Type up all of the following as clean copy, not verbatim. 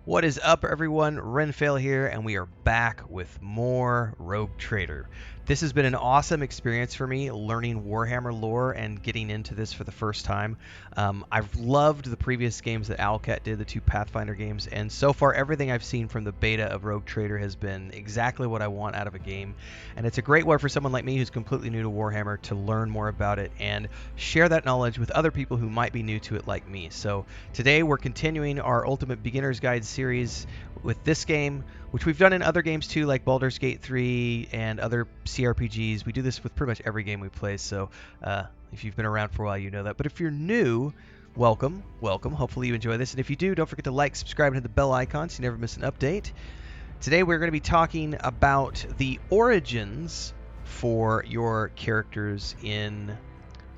What is up, everyone? Renfail here, and we are back with more Rogue Trader. This has been an awesome experience for me, learning Warhammer lore and getting into this for the first time. I've loved the previous games that Owlcat did, the 2 Pathfinder games, and so far everything I've seen from the beta of Rogue Trader has been exactly what I want out of a game. And it's a great way for someone like me who's completely new to Warhammer to learn more about it and share that knowledge with other people who might be new to it like me. So today we're continuing our Ultimate Beginner's Guide series with this game, which we've done in other games too, like Baldur's Gate 3 and other CRPGs. We do this with pretty much every game we play, so if you've been around for a while, you know that. But if you're new, welcome. Hopefully you enjoy this. And if you do, don't forget to like, subscribe, and hit the bell icon so you never miss an update. Today we're going to be talking about the origins for your characters in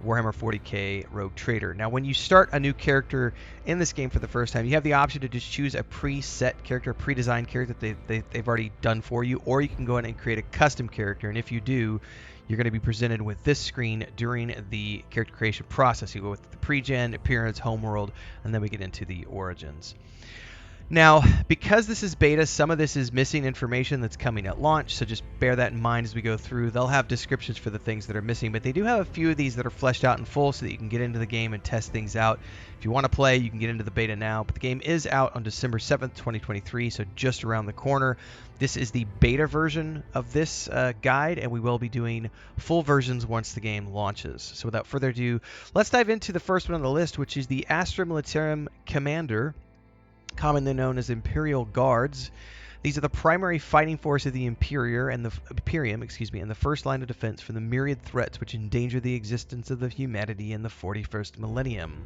Warhammer 40K Rogue Trader. Now, when you start a new character in this game for the first time, you have the option to just choose a preset character, a pre-designed character that they've already done for you, or you can go in and create a custom character. And if you do, you're going to be presented with this screen during the character creation process. You go with the pre-gen, appearance, homeworld, and then we get into the origins. Now, because this is beta, some of this is missing information that's coming at launch, so just bear that in mind as we go through. They'll have descriptions for the things that are missing, but they do have a few of these that are fleshed out in full so that you can get into the game and test things out. If you want to play, you can get into the beta now, but the game is out on December 7th, 2023, so just around the corner. This is the beta version of this guide, and we will be doing full versions once the game launches. So without further ado, let's dive into the first one on the list, which is the Astra Militarum Commander, commonly known as Imperial Guards. These are the primary fighting force of the Imperium and the first line of defense from the myriad threats which endanger the existence of the humanity in the 41st millennium.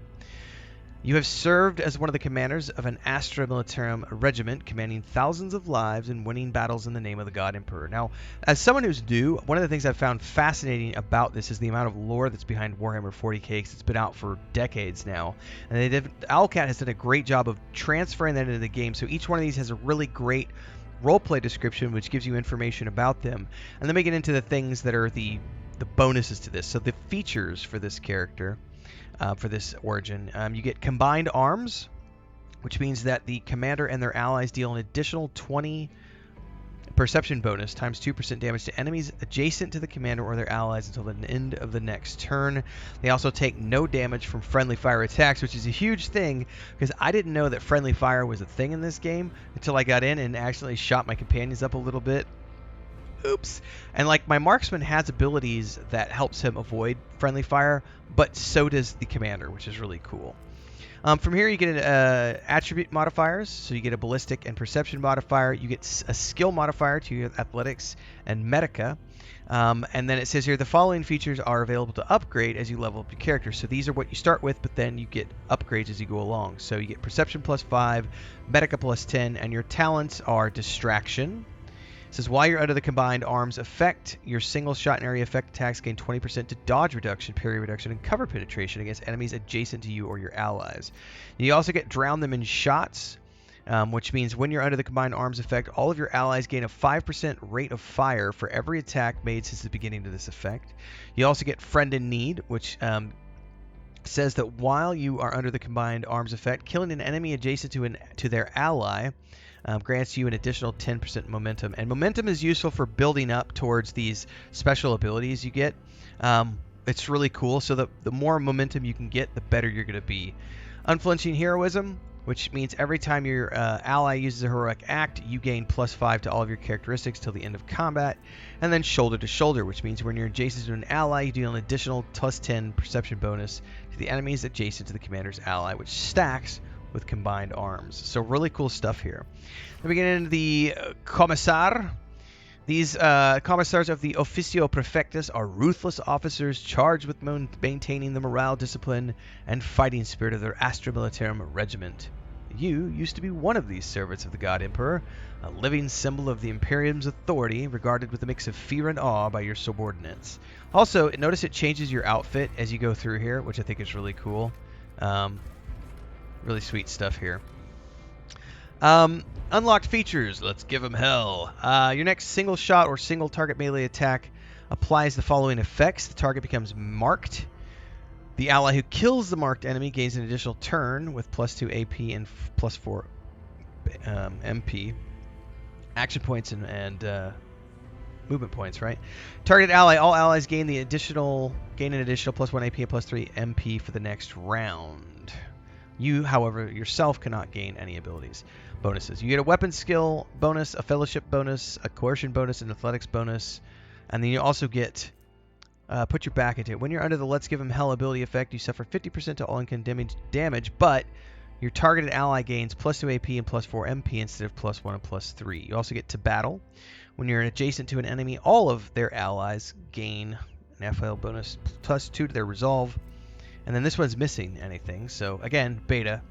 You have served as one of the commanders of an Astra Militarum regiment, commanding thousands of lives and winning battles in the name of the God Emperor. Now, as someone who's new, one of the things I've found fascinating about this is the amount of lore that's behind Warhammer 40K, because it's been out for decades now. And Owlcat has done a great job of transferring that into the game, so each one of these has a really great roleplay description, which gives you information about them. And then we get into the things that are the bonuses to this. So the features for this character, for this origin, you get combined arms, which means that the commander and their allies deal an additional 20 perception bonus times 2% damage to enemies adjacent to the commander or their allies until the end of the next turn. They also take no damage from friendly fire attacks, which is a huge thing because I didn't know that friendly fire was a thing in this game until I got in and actually shot my companions up a little bit. Oops. And like, my marksman has abilities that helps him avoid friendly fire, but so does the commander, which is really cool. From here you get attribute modifiers, so you get a ballistic and perception modifier. You get a skill modifier to your athletics and medica. And then it says here the following features are available to upgrade as you level up your character. So these are what you start with, but then you get upgrades as you go along. So you get perception +5, medica +10, and your talents are distraction. It says, while you're under the combined arms effect, your single shot and area effect attacks gain 20% to dodge reduction, parry reduction, and cover penetration against enemies adjacent to you or your allies. You also get drown them in shots, which means when you're under the combined arms effect, all of your allies gain a 5% rate of fire for every attack made since the beginning of this effect. You also get friend in need, which says that while you are under the combined arms effect, killing an enemy adjacent to their ally grants you an additional 10% momentum. And momentum is useful for building up towards these special abilities you get. It's really cool. So the more momentum you can get, the better you're going to be. Unflinching heroism, which means every time your ally uses a heroic act, you gain +5 to all of your characteristics till the end of combat. And then shoulder to shoulder, which means when you're adjacent to an ally, you deal an additional +10 perception bonus to the enemies adjacent to the commander's ally, which stacks with combined arms. So really cool stuff here. Then we get into the Commissar. These commissars of the Officio Prefectus are ruthless officers charged with maintaining the morale, discipline, and fighting spirit of their Astra Militarum regiment. You used to be one of these servants of the God Emperor, a living symbol of the Imperium's authority, regarded with a mix of fear and awe by your subordinates. Also, notice it changes your outfit as you go through here, which I think is really cool. Really sweet stuff here. Unlocked features. Let's give them hell. Your next single shot or single target melee attack applies the following effects. The target becomes marked. The ally who kills the marked enemy gains an additional turn with +2 AP and +4 MP. Action points and movement points, right? Target ally. All allies gain an additional +1 AP and +3 MP for the next round. You, however, yourself cannot gain any abilities. Bonuses. You get a weapon skill bonus, a fellowship bonus, a coercion bonus, an athletics bonus, and then you also get put your back into it. When you're under the Let's Give Him Hell ability effect, you suffer 50% to all incoming damage, but your targeted ally gains +2 AP and +4 MP instead of +1 and +3. You also get to battle. When you're adjacent to an enemy, all of their allies gain an FL bonus +2 to their resolve. And then this one's missing anything. So again, beta.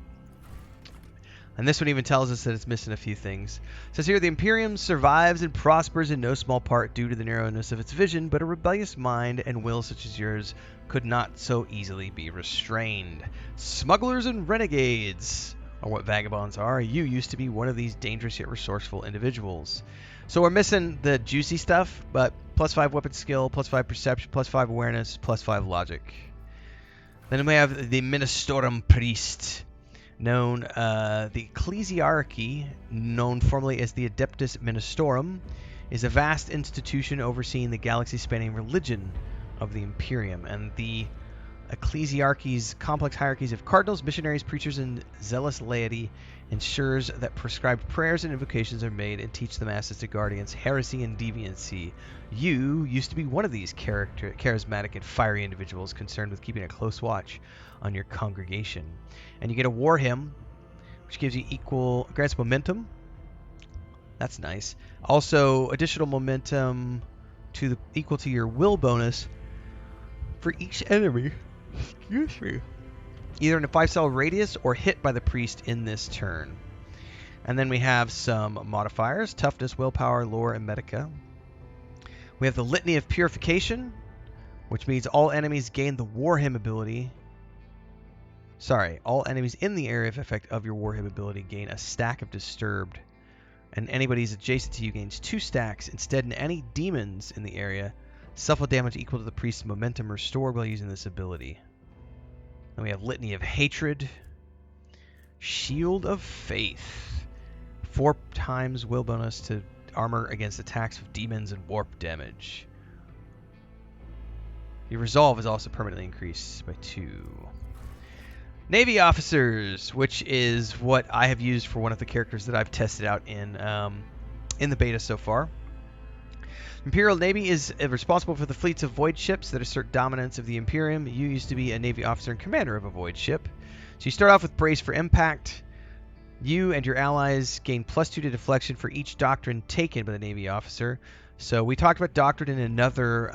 And this one even tells us that it's missing a few things. It says here, the Imperium survives and prospers in no small part due to the narrowness of its vision, but a rebellious mind and will such as yours could not so easily be restrained. Smugglers and renegades are what vagabonds are. You used to be one of these dangerous yet resourceful individuals. So we're missing the juicy stuff, but +5 weapon skill, +5 perception, +5 awareness, +5 logic. Then we have the Ministorum Priest, known the Ecclesiarchy, known formerly as the Adeptus Ministorum, is a vast institution overseeing the galaxy-spanning religion of the Imperium, and the Ecclesiarchy's complex hierarchies of cardinals, missionaries, preachers, and zealous laity ensures that prescribed prayers and invocations are made and teach the masses to guard against heresy and deviancy. You used to be one of these charismatic and fiery individuals concerned with keeping a close watch on your congregation. And you get a war hymn, which gives you grants momentum. That's nice. Also, additional momentum equal to your will bonus for each enemy. Excuse me. Either in a 5-cell radius or hit by the priest in this turn. And then we have some modifiers: toughness, willpower, lore, and medica. We have the Litany of Purification, which means all enemies gain the war hymn ability. All enemies in the area of effect of your war hymn ability gain a stack of Disturbed, and anybody who's adjacent to you gains 2 stacks. Instead, any demons in the area suffer damage equal to the priest's momentum restored while using this ability. Then we have Litany of Hatred, Shield of Faith, 4 times will bonus to armor against attacks of demons and warp damage. Your resolve is also permanently increased by 2. Navy Officers, which is what I have used for one of the characters that I've tested out in the beta so far. Imperial Navy is responsible for the fleets of void ships that assert dominance of the Imperium. You used to be a Navy officer and commander of a void ship. So you start off with Brace for Impact. You and your allies gain +2 to deflection for each doctrine taken by the Navy officer. So we talked about doctrine in another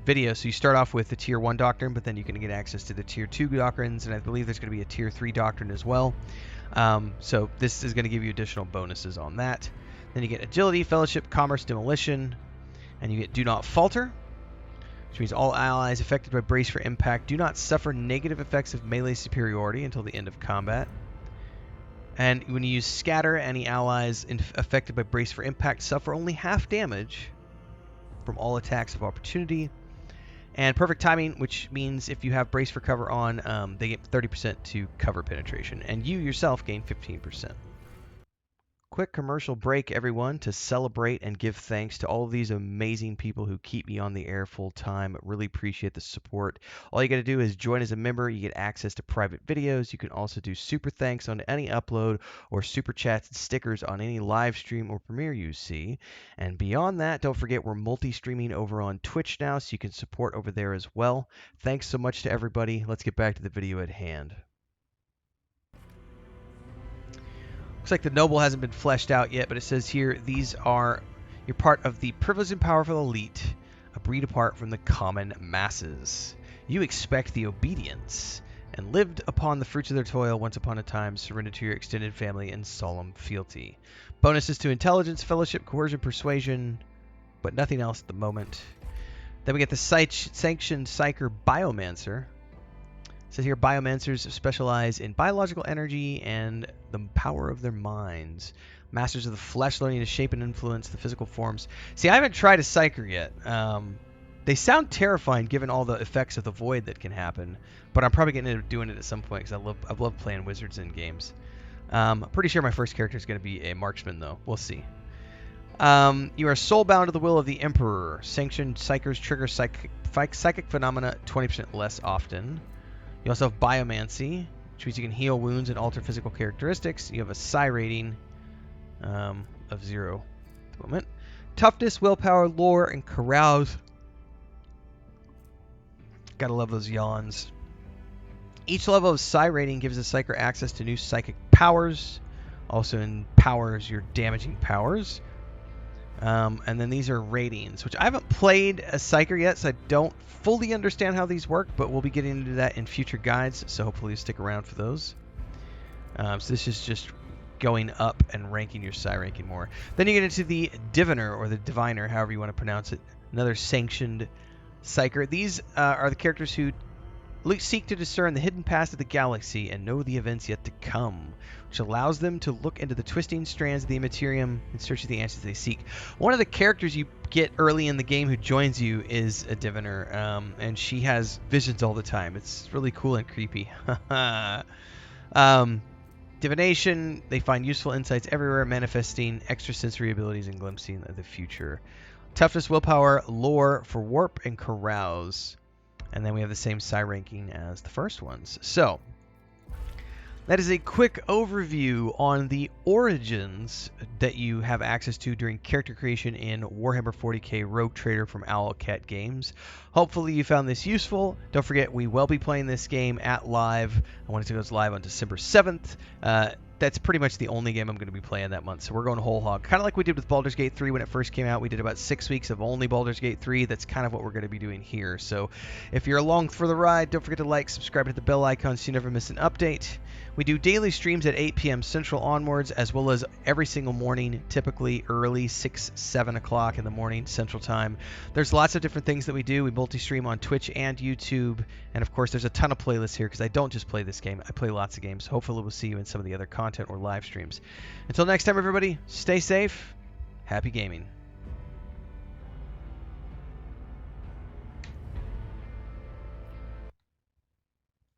video. So you start off with the Tier 1 doctrine, but then you can get access to the Tier 2 doctrines, and I believe there's going to be a Tier 3 doctrine as well. So this is going to give you additional bonuses on that. Then you get Agility, Fellowship, Commerce, Demolition, and you get Do Not Falter, which means all allies affected by Brace for Impact do not suffer negative effects of melee superiority until the end of combat. And when you use Scatter, any allies affected by Brace for Impact suffer only half damage from all attacks of opportunity. And Perfect Timing, which means if you have Brace for Cover on, they get 30% to cover penetration, and you yourself gain 15%. Quick commercial break, everyone, to celebrate and give thanks to all of these amazing people who keep me on the air full time. Really appreciate the support. All you got to do is join as a member. You get access to private videos. You can also do super thanks on any upload or super chats and stickers on any live stream or premiere you see. And beyond that, don't forget we're multi-streaming over on Twitch now, so you can support over there as well. Thanks so much to everybody. Let's get back to the video at hand. Looks like the noble hasn't been fleshed out yet, but it says here, you're part of the privileged and powerful elite, a breed apart from the common masses. You expect the obedience, and lived upon the fruits of their toil once upon a time, surrendered to your extended family in solemn fealty. Bonuses to intelligence, fellowship, coercion, persuasion, but nothing else at the moment. Then we get the sanctioned psyker biomancer. It says here, biomancers specialize in biological energy and the power of their minds. Masters of the flesh, learning to shape and influence the physical forms. See, I haven't tried a psyker yet. They sound terrifying given all the effects of the void that can happen, but I'm probably going to end up doing it at some point because I've loved playing wizards in games. Pretty sure my first character is going to be a marksman, though. We'll see. You are soulbound to the will of the Emperor. Sanctioned psychers trigger psychic phenomena 20% less often. You also have biomancy, which means you can heal wounds and alter physical characteristics. You have a psi rating of 0 at the moment. Toughness, willpower, lore, and carouse. Gotta love those yawns. Each level of psi rating gives the psyker access to new psychic powers. Also empowers your damaging powers. And then these are ratings, which I haven't played a psyker yet, so I don't fully understand how these work, but we'll be getting into that in future guides, so hopefully you stick around for those. So this is just going up and ranking your psi ranking more. Then you get into the diviner, or the diviner, however you want to pronounce it. Another sanctioned psyker. These are the characters who seek to discern the hidden past of the galaxy and know the events yet to come, which allows them to look into the twisting strands of the Immaterium in search of the answers they seek. One of the characters you get early in the game who joins you is a diviner, and she has visions all the time. It's really cool and creepy. Divination, they find useful insights everywhere, manifesting extrasensory abilities and glimpsing of the future. Toughness, willpower, lore for warp and carouse. And then we have the same psi ranking as the first ones. So, that is a quick overview on the origins that you have access to during character creation in Warhammer 40K Rogue Trader from Owlcat Games. Hopefully you found this useful. Don't forget, we will be playing this game at live. I want it to go live on December 7th. That's pretty much the only game I'm going to be playing that month. So we're going whole hog. Kind of like we did with Baldur's Gate 3 when it first came out. We did about 6 weeks of only Baldur's Gate 3. That's kind of what we're going to be doing here. So if you're along for the ride, don't forget to like, subscribe, hit the bell icon so you never miss an update. We do daily streams at 8 p.m. Central onwards, as well as every single morning, typically early 6, 7 o'clock in the morning Central Time. There's lots of different things that we do. We multi-stream on Twitch and YouTube. And of course, there's a ton of playlists here because I don't just play this game. I play lots of games. Hopefully we'll see you in some of the other content or live streams. Until next time, everybody, stay safe. Happy gaming.